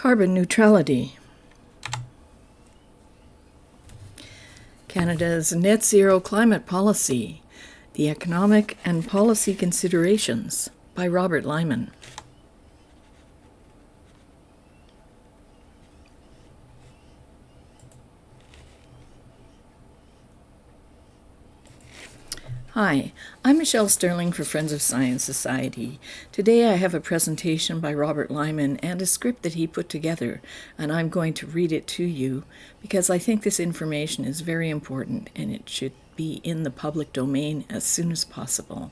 Carbon neutrality. Canada's net zero climate policy, the economic and policy considerations, by Robert Lyman. Hi, I'm Michelle Stirling for Friends of Science Society. Today I have a presentation by Robert Lyman and a script that he put together, and I'm going to read it to you because I think this information is very important and it should be in the public domain as soon as possible.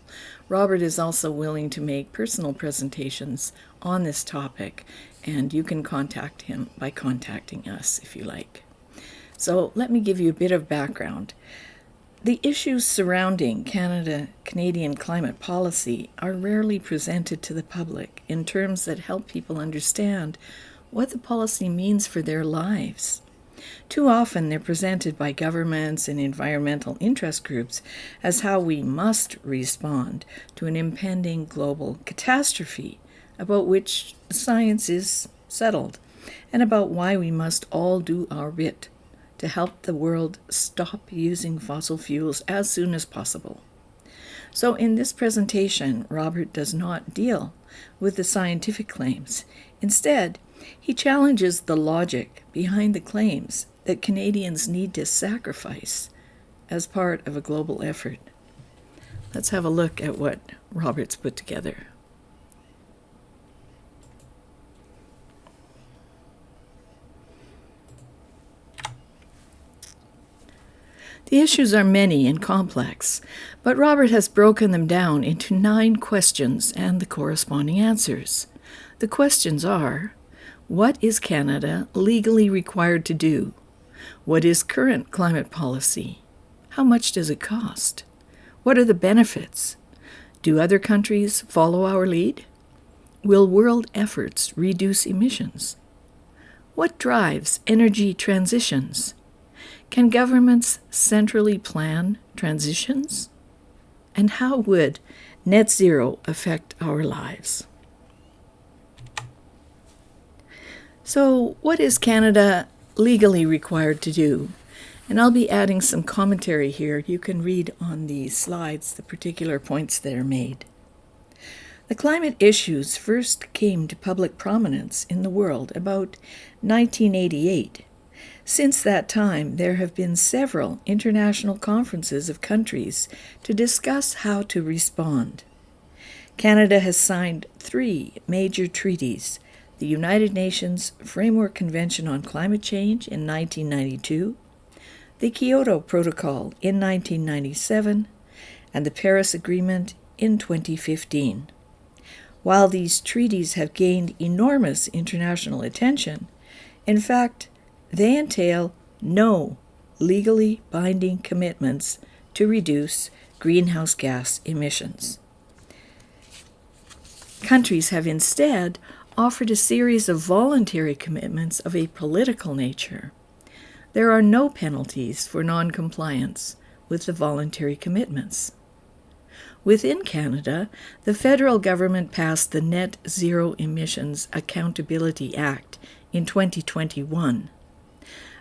Robert is also willing to make personal presentations on this topic, and you can contact him by contacting us if you like. So let me give you a bit of background. The issues surrounding Canadian climate policy are rarely presented to the public in terms that help people understand what the policy means for their lives. Too often they're presented by governments and environmental interest groups as how we must respond to an impending global catastrophe about which science is settled, and about why we must all do our bit to help the world stop using fossil fuels as soon as possible. So in this presentation, Robert does not deal with the scientific claims. Instead, he challenges the logic behind the claims that Canadians need to sacrifice as part of a global effort. Let's have a look at what Robert's put together. The issues are many and complex, but Robert has broken them down into 9 questions and the corresponding answers. The questions are: what is Canada legally required to do? What is current climate policy? How much does it cost? What are the benefits? Do other countries follow our lead? Will world efforts reduce emissions? What drives energy transitions? Can governments centrally plan transitions? And how would net zero affect our lives? So, what is Canada legally required to do? And I'll be adding some commentary here. You can read on these slides the particular points that are made. The climate issues first came to public prominence in the world about 1988. Since that time, there have been several international conferences of countries to discuss how to respond. Canada has signed 3 major treaties: the United Nations Framework Convention on Climate Change in 1992, the Kyoto Protocol in 1997, and the Paris Agreement in 2015. While these treaties have gained enormous international attention, in fact, they entail no legally binding commitments to reduce greenhouse gas emissions. Countries have instead offered a series of voluntary commitments of a political nature. There are no penalties for non-compliance with the voluntary commitments. Within Canada, the federal government passed the Net Zero Emissions Accountability Act in 2021.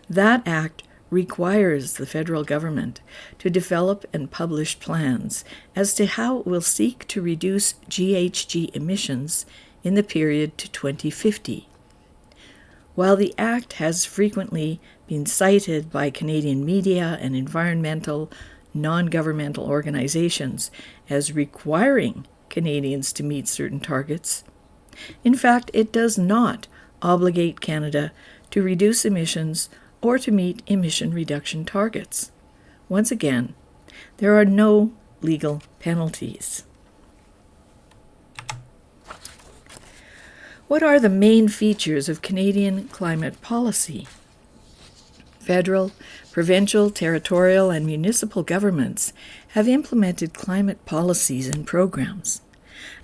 That act requires the federal government to develop and publish plans as to how it will seek to reduce GHG emissions in the period to 2050. While the act has frequently been cited by Canadian media and environmental, non-governmental organizations as requiring Canadians to meet certain targets, in fact, it does not obligate Canada to reduce emissions or to meet emission reduction targets. Once again, there are no legal penalties. What are the main features of Canadian climate policy? Federal, provincial, territorial, and municipal governments have implemented climate policies and programs.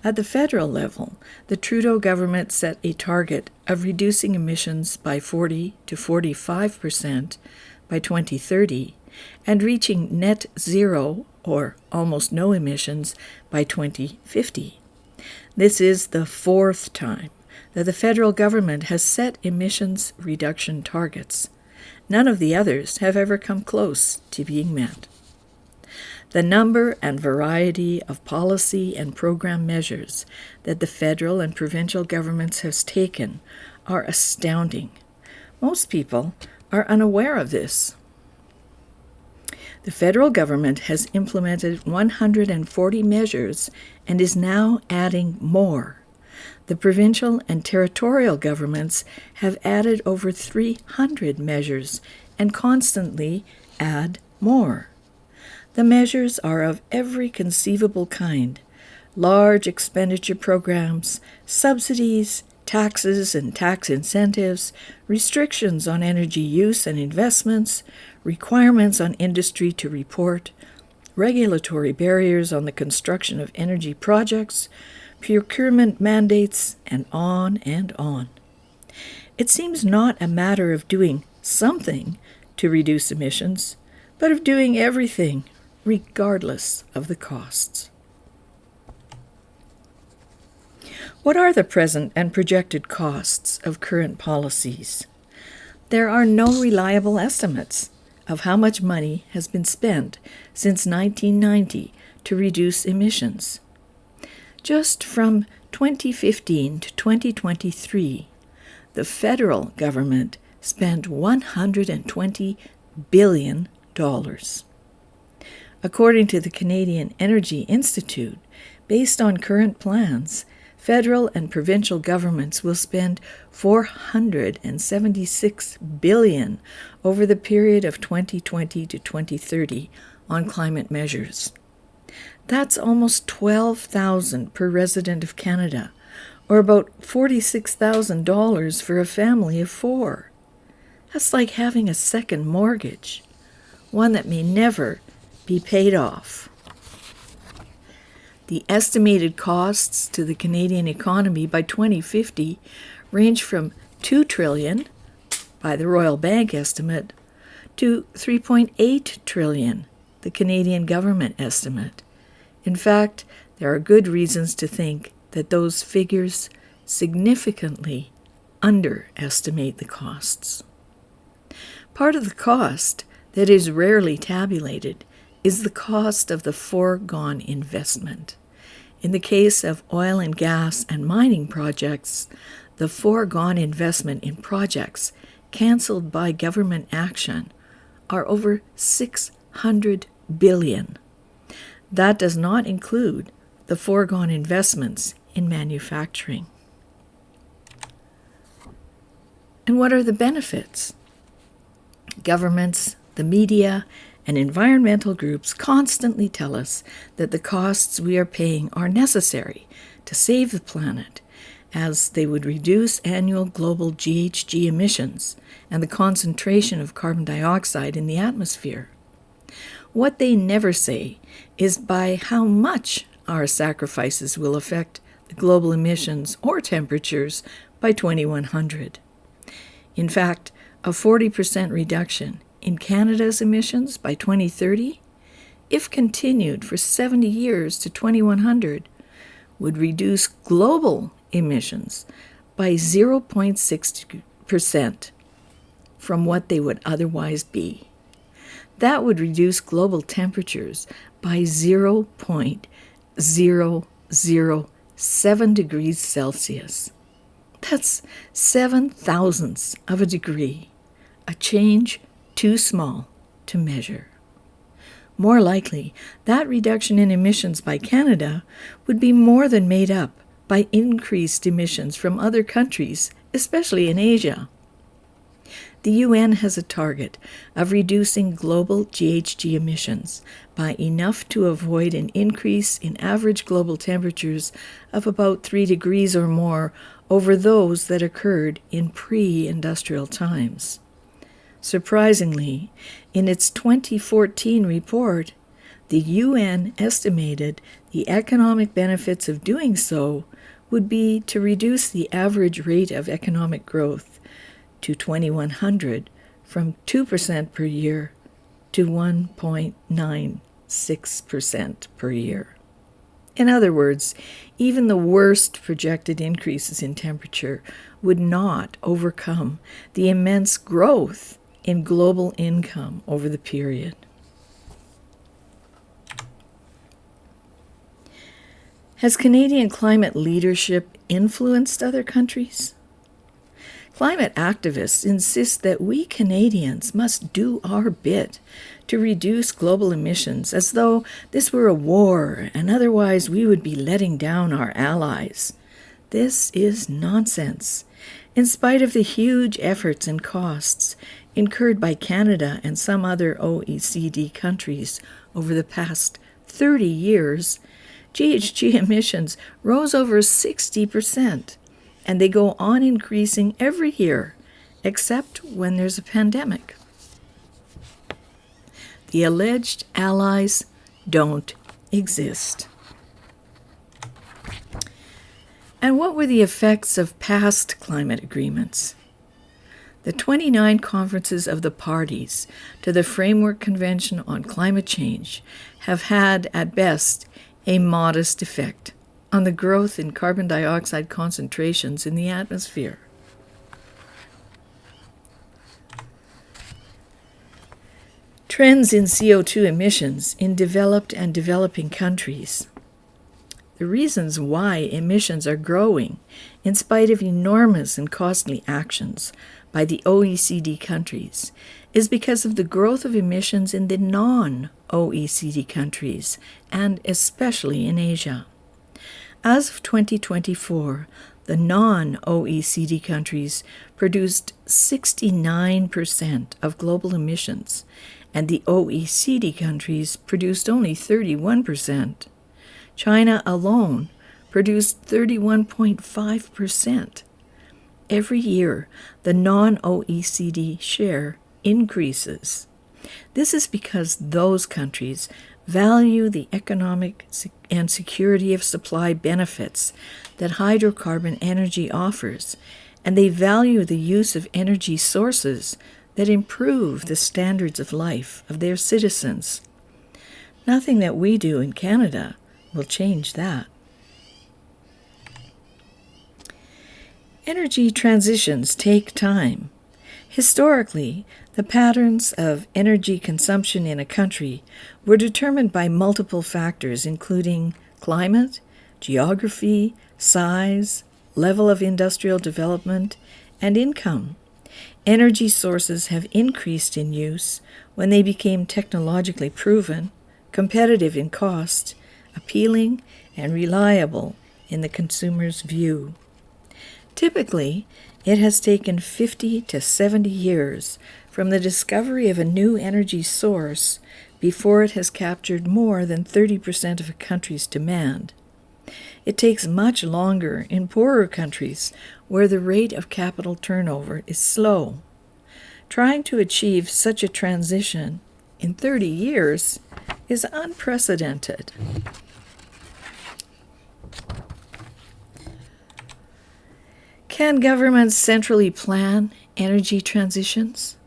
At the federal level, the Trudeau government set a target of reducing emissions by 40 to 45% by 2030 and reaching net zero, or almost no emissions, by 2050. This is the 4th time that the federal government has set emissions reduction targets. None of the others have ever come close to being met. The number and variety of policy and program measures that the federal and provincial governments have taken are astounding. Most people are unaware of this. The federal government has implemented 140 measures and is now adding more. The provincial and territorial governments have added over 300 measures and constantly add more. The measures are of every conceivable kind: large expenditure programs, subsidies, taxes and tax incentives, restrictions on energy use and investments, requirements on industry to report, regulatory barriers on the construction of energy projects, procurement mandates, and on and on. It seems not a matter of doing something to reduce emissions, but of doing everything, regardless of the costs. What are the present and projected costs of current policies? There are no reliable estimates of how much money has been spent since 1990 to reduce emissions. Just from 2015 to 2023, the federal government spent $120 billion. According to the Canadian Energy Institute, based on current plans, federal and provincial governments will spend $476 billion over the period of 2020 to 2030 on climate measures. That's almost $12,000 per resident of Canada, or about $46,000 for a family of 4. That's like having a second mortgage, one that may never be paid off. The estimated costs to the Canadian economy by 2050 range from $2 trillion, by the Royal Bank estimate, to $3.8 trillion, the Canadian government estimate. In fact, there are good reasons to think that those figures significantly underestimate the costs. Part of the cost that is rarely tabulated is the cost of the foregone investment. In the case of oil and gas and mining projects, the foregone investment in projects cancelled by government action are over $600 billion. That does not include the foregone investments in manufacturing. And what are the benefits? Governments, the media, and environmental groups constantly tell us that the costs we are paying are necessary to save the planet, as they would reduce annual global GHG emissions and the concentration of carbon dioxide in the atmosphere. What they never say is by how much our sacrifices will affect the global emissions or temperatures by 2100. In fact, a 40% reduction in Canada's emissions by 2030, if continued for 70 years to 2100, would reduce global emissions by 0.6% from what they would otherwise be. That would reduce global temperatures by 0.007 degrees Celsius. That's 7/1000ths of a degree, a change too small to measure. More likely, that reduction in emissions by Canada would be more than made up by increased emissions from other countries, especially in Asia. The UN has a target of reducing global GHG emissions by enough to avoid an increase in average global temperatures of about 3 degrees or more over those that occurred in pre-industrial times. Surprisingly, in its 2014 report, the UN estimated the economic benefits of doing so would be to reduce the average rate of economic growth to 2100 from 2% per year to 1.96% per year. In other words, even the worst projected increases in temperature would not overcome the immense growth in global income over the period. Has Canadian climate leadership influenced other countries? Climate activists insist that we Canadians must do our bit to reduce global emissions, as though this were a war and otherwise we would be letting down our allies. This is nonsense. In spite of the huge efforts and costs incurred by Canada and some other OECD countries over the past 30 years, GHG emissions rose over 60%, and they go on increasing every year, except when there's a pandemic. The alleged allies don't exist. And what were the effects of past climate agreements? The 29 conferences of the parties to the Framework Convention on Climate Change have had, at best, a modest effect on the growth in carbon dioxide concentrations in the atmosphere. Trends in CO2 emissions in developed and developing countries. The reasons why emissions are growing, in spite of enormous and costly actions by the OECD countries, is because of the growth of emissions in the non-OECD countries, and especially in Asia. As of 2024, the non-OECD countries produced 69% of global emissions, and the OECD countries produced only 31%. China alone produced 31.5%. Every year, the non-OECD share increases. This is because those countries value the economic and security of supply benefits that hydrocarbon energy offers, and they value the use of energy sources that improve the standards of life of their citizens. Nothing that we do in Canada will change that. Energy transitions take time. Historically, the patterns of energy consumption in a country were determined by multiple factors, including climate, geography, size, level of industrial development, and income. Energy sources have increased in use when they became technologically proven, competitive in cost, appealing, and reliable in the consumer's view. Typically, it has taken 50 to 70 years from the discovery of a new energy source before it has captured more than 30% of a country's demand. It takes much longer in poorer countries where the rate of capital turnover is slow. Trying to achieve such a transition in 30 years is unprecedented. Can governments centrally plan energy transitions?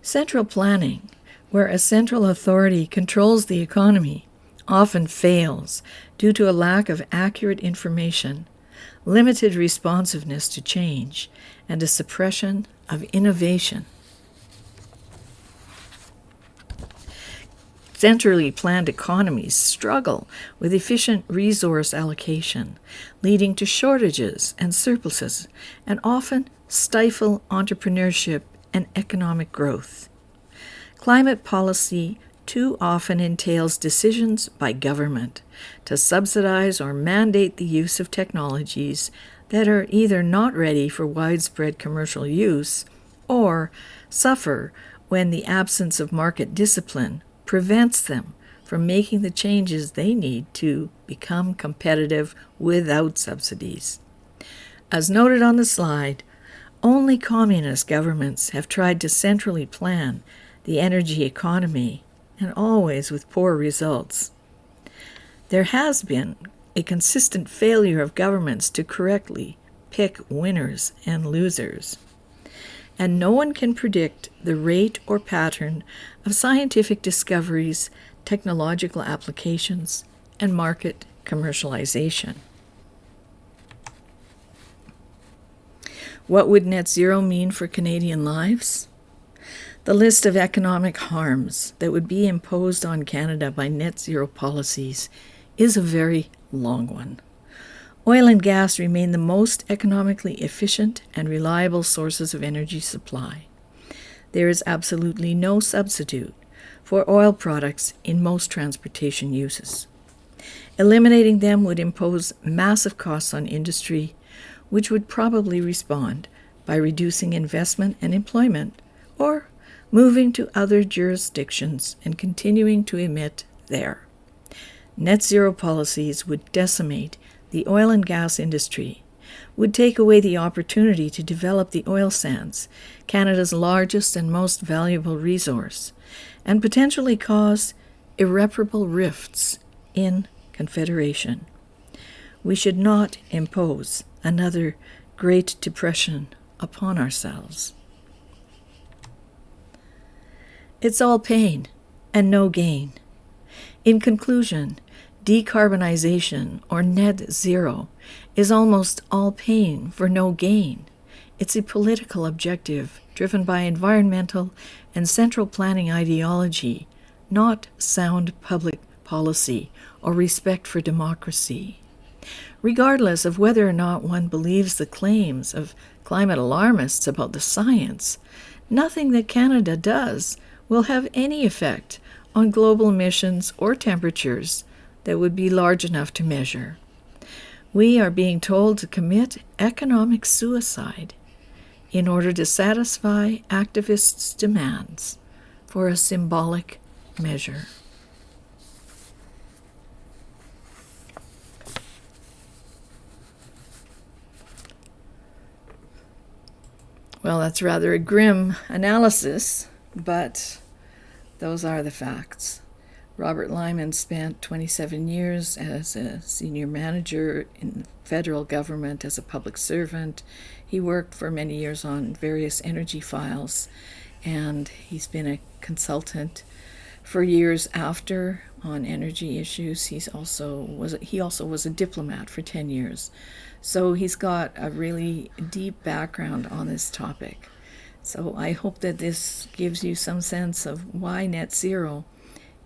Central planning, where a central authority controls the economy, often fails due to a lack of accurate information, limited responsiveness to change, and a suppression of innovation. Centrally planned economies struggle with efficient resource allocation, leading to shortages and surpluses, and often stifle entrepreneurship and economic growth. Climate policy too often entails decisions by government to subsidize or mandate the use of technologies that are either not ready for widespread commercial use or suffer when the absence of market discipline prevents them from making the changes they need to become competitive without subsidies. As noted on the slide, only communist governments have tried to centrally plan the energy economy, and always with poor results. There has been a consistent failure of governments to correctly pick winners and losers. And no one can predict the rate or pattern of scientific discoveries, technological applications, and market commercialization. What would net zero mean for Canadian lives? The list of economic harms that would be imposed on Canada by net zero policies is a very long one. Oil and gas remain the most economically efficient and reliable sources of energy supply. There is absolutely no substitute for oil products in most transportation uses. Eliminating them would impose massive costs on industry, which would probably respond by reducing investment and employment, or moving to other jurisdictions and continuing to emit there. Net zero policies would decimate the oil and gas industry, would take away the opportunity to develop the oil sands, Canada's largest and most valuable resource, and potentially cause irreparable rifts in Confederation. We should not impose another Great Depression upon ourselves. It's all pain and no gain. In conclusion, decarbonization, or net zero, is almost all pain for no gain. It's a political objective driven by environmental and central planning ideology, not sound public policy or respect for democracy. Regardless of whether or not one believes the claims of climate alarmists about the science, nothing that Canada does will have any effect on global emissions or temperatures that would be large enough to measure. We are being told to commit economic suicide in order to satisfy activists' demands for a symbolic measure. Well, that's rather a grim analysis, but those are the facts. Robert Lyman spent 27 years as a senior manager in the federal government as a public servant. He worked for many years on various energy files, and he's been a consultant for years after on energy issues. He also was a diplomat for 10 years. So he's got a really deep background on this topic. So I hope that this gives you some sense of why net zero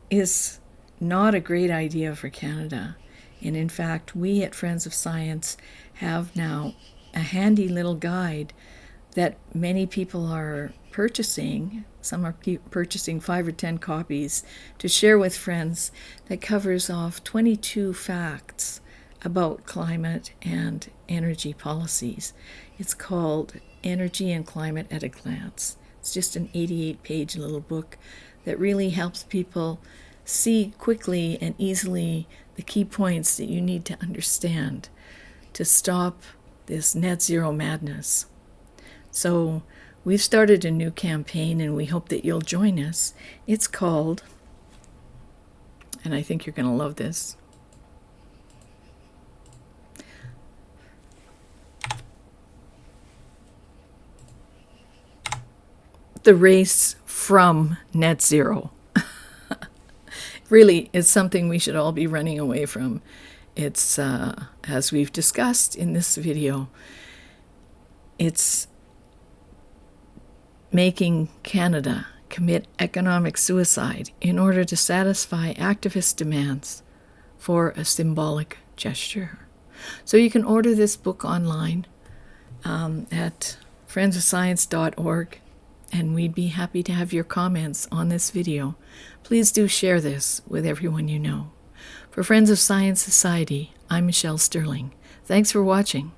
is not a great idea for Canada. And in fact, we at Friends of Science have now a handy little guide that many people are purchasing. Some are purchasing 5 or 10 copies to share with friends, that covers off 22 facts about climate and energy policies. It's called Energy and Climate at a Glance. It's just an 88-page little book that really helps people see quickly and easily the key points that you need to understand to stop this net zero madness. So we've started a new campaign, and we hope that you'll join us. It's called, and I think you're going to love this, The Race from Net Zero. Really, it's something we should all be running away from. It's, as we've discussed in this video, it's making Canada commit economic suicide in order to satisfy activist demands for a symbolic gesture. So you can order this book online at friendsofscience.org, and we'd be happy to have your comments on this video. Please do share this with everyone you know. For Friends of Science Society, I'm Michelle Stirling. Thanks for watching.